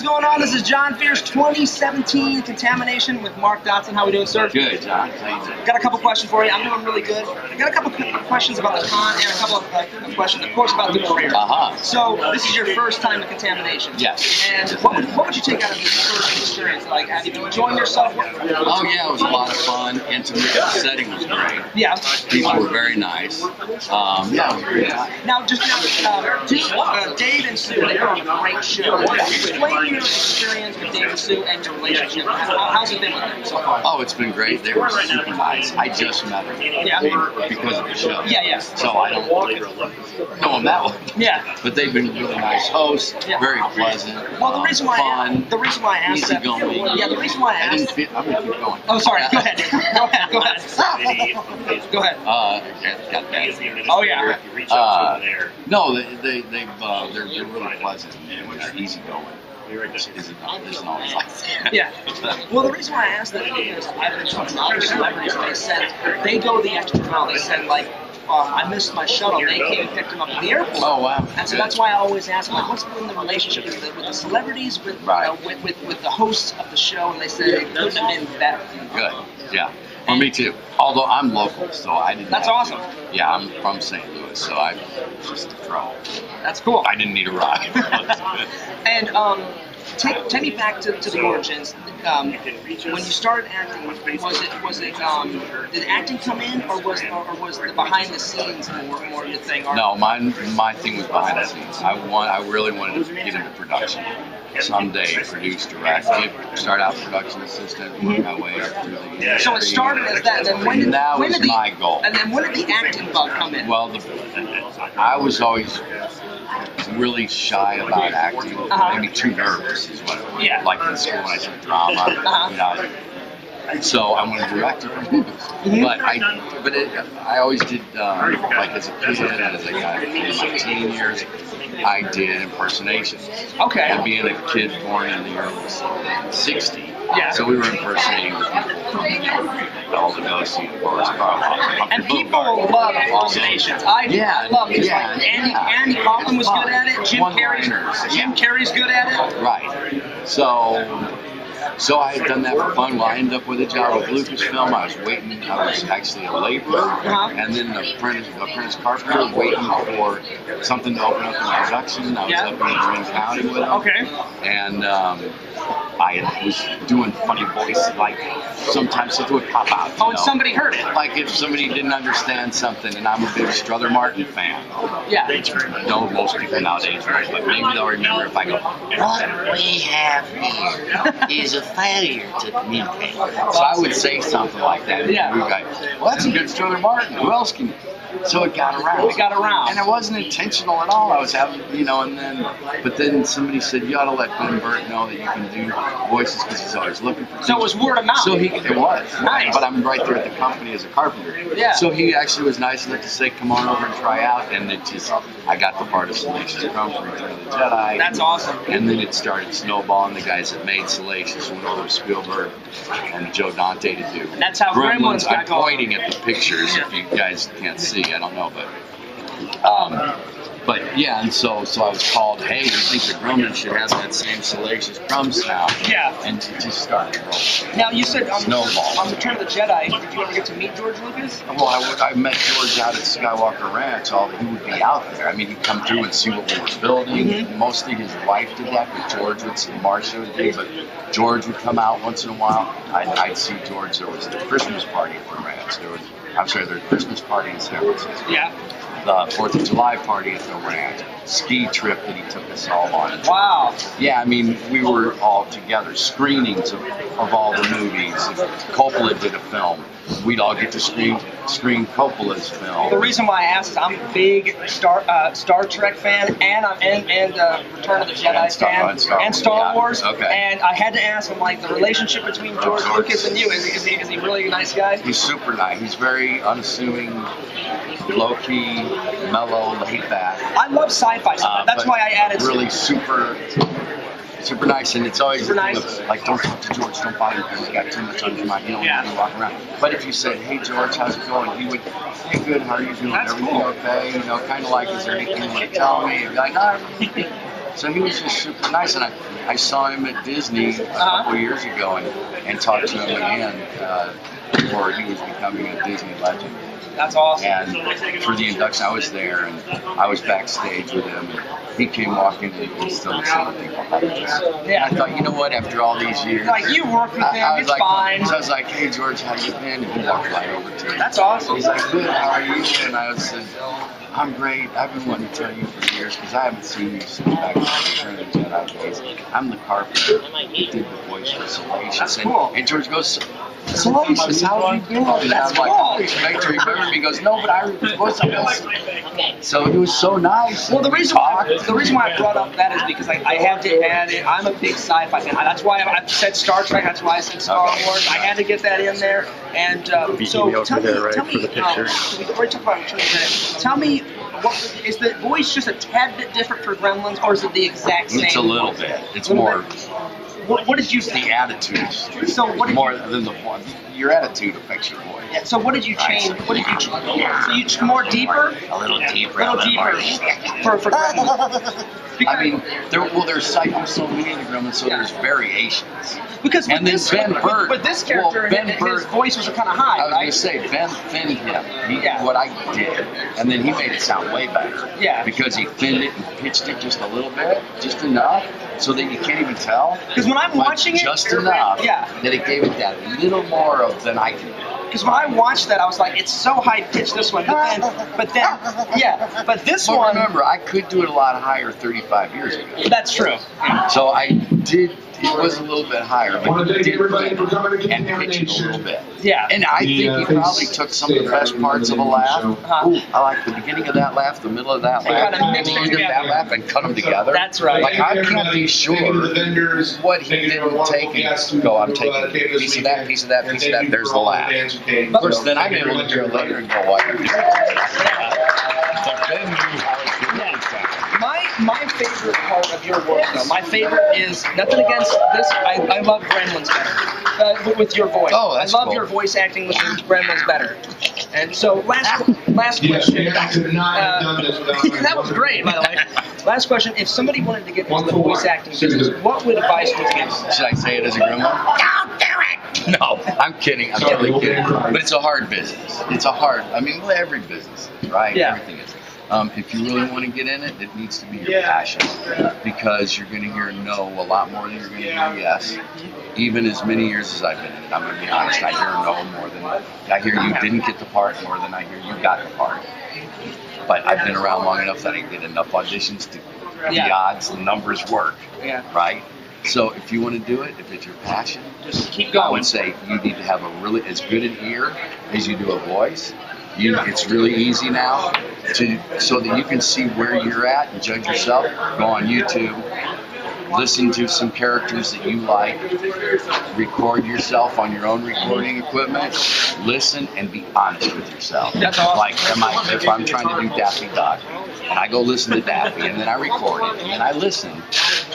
what's going on? This is John Fierce 2017 Contamination with Mark Dodson. How we doing, sir? Good, John. How you doing? Got a couple questions for you. I'm doing really good. I got a couple questions about the con and a couple of questions, of course, about the career. So this is your first time in Contamination. Yes. And what would you take out of this first experience? Like, have you been enjoying yourself? Oh yeah, it was a lot of fun. Intimate. The setting was great. Yeah. People were very nice. Yeah, it was a great time. Now, Dave and Sue, they were on a great show. Explain your experience with Dave and Sue and your relationship. How's it been with them so far? Oh, it's been great. They were super nice. I just met them because of the show. Yeah, yeah. So I don't know them that well. Yeah. But they've been really nice hosts, very pleasant, well, the reason why fun, the reason why I asked that, easygoing. yeah, the reason why I I'm asked. gonna keep going. Oh, sorry. Go ahead. Go ahead. Go ahead. Go ahead. Got that. Oh yeah. No, they're really pleasant and easygoing. Isn't always like that. Yeah. Well, the reason why I asked that is because I've been talking to other celebrities, and they said they go the extra mile. They said, like, I missed my shuttle. They came and picked him up at the airport. Oh, wow. And so that's why I always ask, like, what's been the relationship with the celebrities, with the hosts of the show? And they said it couldn't have been better. Good. Yeah. Well, me too. Although I'm local, so I didn't. That's awesome. Yeah, I'm from St. Louis, so I just a throw. That's cool. I didn't need a ride. And take me back to the origins. When you started acting, did acting come in, or was the behind the scenes more your thing? No, my thing was behind the scenes. I really wanted to get into production. Someday produce, direct, start out production assistant, work my way up through the years. So it started as that. Then when did my goal. And then when did the acting bug come in? Well, I was always really shy about acting. Maybe too nervous is what it was. Yeah. Like in school when I took drama. So I wanted to direct different movies. But I always did, like as a kid, as I got in my teen years, I did impersonations. Okay. And being a kid born in the early 60s. Yeah. So we were impersonating the people from all the Dodson, Boris Karloff. And people love impersonations. I love it. Yeah, like Andy Kaufman was good at it. Jim Carrey's good at it. Right. So I had done that for fun. Well, I ended up with a job with Lucasfilm. I was waiting. I was actually a laborer, and then the apprentice carpenter, waiting for something to open up in production. I was up in Green County with them. Okay. And I was doing funny voices, like sometimes it would pop out. Oh, and somebody heard it. Like if somebody didn't understand something, and I'm a big Strother Martin fan. Yeah. No, most people nowadays, right? But maybe they'll remember if I go, "What we have here is a failure to communicate." So I would say something like that. Yeah. We go, "Well, that's a good Strother Martin. Who else can?" So it got around. It got around. And it wasn't intentional at all. I was having, but then somebody said, you ought to let Ben Burt know that you can do voices because he's always looking for things. So it was word of mouth. So it was. Nice. But I'm right there at the company as a carpenter. Yeah. So he actually was nice enough to say, come on over and try out. And I got the part of Salacious Crumb from Return of the Jedi. That's awesome. And then it started snowballing. The guys that made Salacious went over to Spielberg and Joe Dante to do. That's how Gremlins got going. I'm pointing at the pictures if you guys can't see. I don't know, but yeah, and so I was called, hey, we think the Gremlins should have that same Salacious Crumb sound. Yeah. And it just started rolling. Now, you said on Snowball. Return of the Jedi, did you ever get to meet George Lucas? Well, I met George out at Skywalker Ranch. He would be out there. I mean, he'd come through and see what we were building. Mostly his wife did that, but George would see Marcia would do. But George would come out once in a while. I'd see George. There was the Christmas party at the ranch. The Christmas party in San Francisco. Yeah. The 4th of July party at the ranch. Ski trip that he took us all on. Wow. Yeah, I mean, we were all together. Screenings of all the movies. If Coppola did a film, we'd all get to screen Coppola's film. The reason why I asked is I'm a big Star Trek fan, and Return of the Jedi fan, and Star Wars. Okay. And I had to ask him, like, the relationship between George Lucas and you. Is he really a nice guy? He's super nice. He's very unassuming, low-key, mellow, laid-back. I love sci-fi stuff. That's why I added. Really super nice, and it's always nice. Like, don't talk to George, don't bother him, he's got too much on his mind, you don't want to walk around. But if you said, hey George, how's it going? He would, hey good, how are you doing? That's everything cool. okay? Kind of like, is there anything you want to tell me? You'd be like, no, So he was just super nice, and I saw him at Disney a couple years ago and talked to him again before he was becoming a Disney legend. That's awesome. And for the induction, I was there, and I was backstage with him. And he came walking in, and still the same people. Yeah. I thought, you know what? After all these years, Like, you work with him, it's fine. So I was like, hey George, how you been? And he walked right over to me. That's awesome. He's like, good. How are you? And I said, I'm great. I've been wanting to tell you for years because I haven't seen you since back in the Return of the Jedi days. I'm the carpenter who did the voice for Salacious. And George goes, Salacious, how have you been? And That's I'm like, cool. make sure you remember me. He goes, no, but I was supposed to. So it was so nice. Well, the reason why I brought up that is because I had to add it. I'm a big sci-fi fan. That's why I said Star Trek. That's why I said Star Wars. I had to get that in there. And so tell me, we already talked about it. Tell me, what is the voice just a tad bit different for Gremlins, or is it the exact same? It's a little bit. It's more. What did you The attitude. So what did more you, than the one. Your attitude affects your voice. yeah, so what did you change? What did you change? So you more deeper? A little deeper. A little deeper for Gremlins. I mean, there's so many of the Gremlins, so there's variations. Because with And then this, Ben Burtt, with this character, Ben his Burtt, voice was kind of high, I was right? going to say, Ben thinned him. Yeah. What I did, and then he made it sound way better. Yeah. Because he thinned it and pitched it just a little bit, just enough, so that you can't even tell. Because when I'm watching it, just enough yeah, that it gave it that little more of than I can do. Because when I watched that, I was like, it's so high pitched this one, but this But one. remember, I could do it a lot higher 35 years ago. That's true. So I did. It was a little bit higher, but he did and pitch it a little bit. Yeah. And I think he probably took some of the best parts of a laugh. Ooh, I like the beginning of that laugh, the middle of that laugh, kinda mixed the them end of that together. laugh, and cut them together. That's right. Like, I can't be sure what he didn't take and go, I'm taking a piece of that, piece of that, piece of that, there's the laugh. Of course, then I'm able to hear it later and go, what? But then you how it really sounds. My favorite part of your work, though, my favorite is nothing against this. I love Gremlins better with your voice. Oh, that's I love cool. your voice acting with Gremlins better. And so last question. That was great, by the way. Last question: if somebody wanted to get into the voice acting business, what advice would you give? Should I say it as a gremlin? Don't do it! No, I'm kidding. I'm totally kidding. But it's a hard business. I mean, every business is, right? Yeah. Everything is. If you really want to get in it, it needs to be your passion. Because you're going to hear no a lot more than you're going to hear yes. Even as many years as I've been in it, I'm going to be honest, I hear no more than I hear you didn't get the part more than I hear you got the part. But I've been around long enough that I get enough auditions to the odds, the numbers work. Yeah. Right? So if you want to do it, if it's your passion, Just keep I going. would say you need to have a really as good an ear as you do a voice. It's really easy now so that you can see where you're at and judge yourself. Go on YouTube, listen to some characters that you like, record yourself on your own recording equipment, listen and be honest with yourself. That's awesome. Like, if I'm trying to do Daffy Duck, and I go listen to Daffy, and then I record it, and then I listen,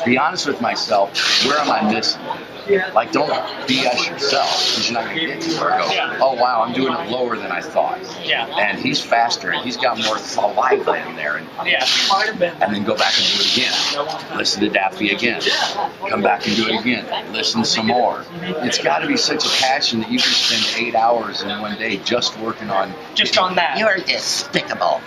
be honest with myself, where am I missing? Like, don't BS yourself, because you're not going to get to where I go, oh wow, I'm doing it lower than I thought. Yeah. And he's faster, and he's got more saliva in there, and then go back and do it again. Listen to Daffy again. Come back and do it again. Listen some more. It's got to be such a passion that you can spend 8 hours in one day just working on. Just on that. You're despicable.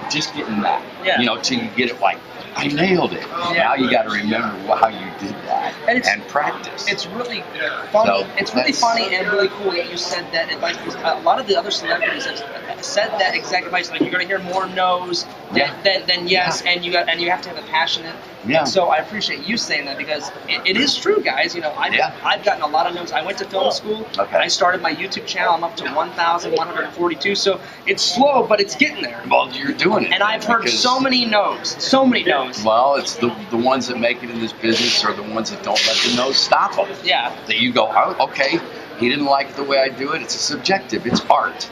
Just getting that. Yeah. Till you get it like, I nailed it. Yeah. Now you got to remember how you did that And practice. It's really funny. So it's really funny and really cool that you said that advice. Because a lot of the other celebrities have said that exact advice. Like, you're going to hear more no's than yes, and you have to have a passionate. Yeah. So I appreciate you saying that, because it is true, guys. I've gotten a lot of no's. I went to film school. Okay. I started my YouTube channel. I'm up to 1,142. So it's slow, but it's getting there. Well, you're doing it. And I've heard so many no's. So many no's. Well, it's the ones that make it in this business are the ones that don't let the no's stop them. Yeah. That you go, oh, okay, he didn't like the way I do it. It's a subjective. It's art.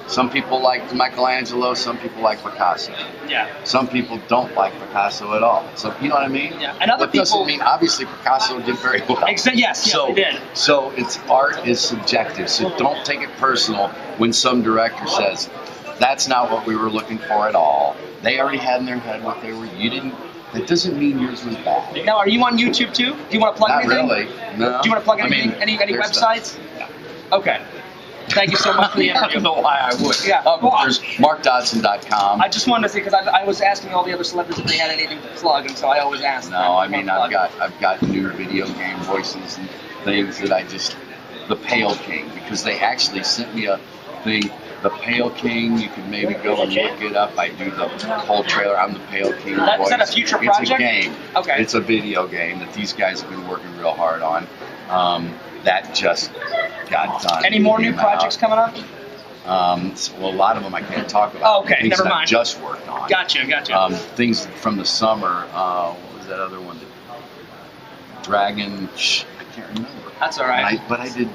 Some people like Michelangelo. Some people like Picasso. Yeah. Some people don't like Picasso at all. So you know what I mean? Yeah. And other But doesn't people mean obviously Picasso did very well. Yes, So he did. So it's art is subjective. So don't take it personal when some director says that's not what we were looking for at all. They already had in their head what they were. You didn't That doesn't mean yours was bad. Now, are you on YouTube too? Do you want to plug Not anything? really. No. Do you want to plug anything? I mean, any there's websites? No. Okay. Thank you so much for the I interview. don't know why I would. Yeah. There's MarkDodson.com. I just wanted to see because I was asking all the other celebrities if they had anything to plug, and so I always ask. No, I mean I've got new video game voices and things that the Pale King, because they actually sent me a thing. The Pale King, you can maybe go and look it up. I do the whole trailer. I'm the Pale King voice. Is that a future project? It's a game. Okay. It's a video game that these guys have been working real hard on. That just got done. Any more new projects coming up? Well, a lot of them I can't talk about. Oh, okay, Things never that mind. I've just worked on. Gotcha. Things from the summer. What was that other one? Dragon. I can't remember. That's all right. But I did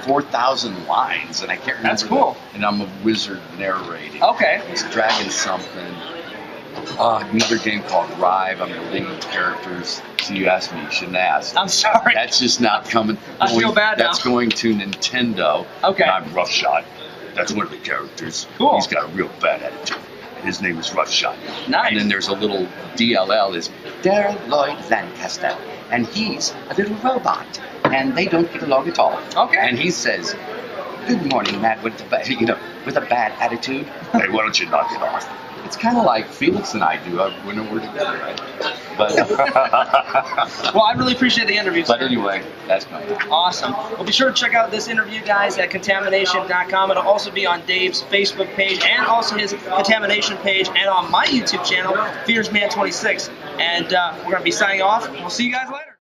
4,000 lines, and I can't remember. That's cool. And I'm a wizard narrating. Okay. It's Dragon something. Another game called Rive. I'm the lead characters. So you asked me, you shouldn't ask. I'm sorry. That's just not coming. I feel bad now. That's going to Nintendo. Okay. And I'm Roughshot. That's one of the characters. Cool. He's got a real bad attitude. His name is Roughshot. Nice. And then there's a little DLL is Dyer Lloyd Lancaster, and he's a little robot, and they don't get along at all. Okay. And he says, "Good morning, Matt, with a bad attitude. Hey, why don't you knock it off?" It's kind of like Felix and I do when we're together, right? But well, I really appreciate the interview. But sir. anyway, that's coming. Awesome. Well, be sure to check out this interview, guys, at Contamination.com. It'll also be on Dave's Facebook page and also his Contamination page and on my YouTube channel, FearsMan26. And we're going to be signing off. We'll see you guys later.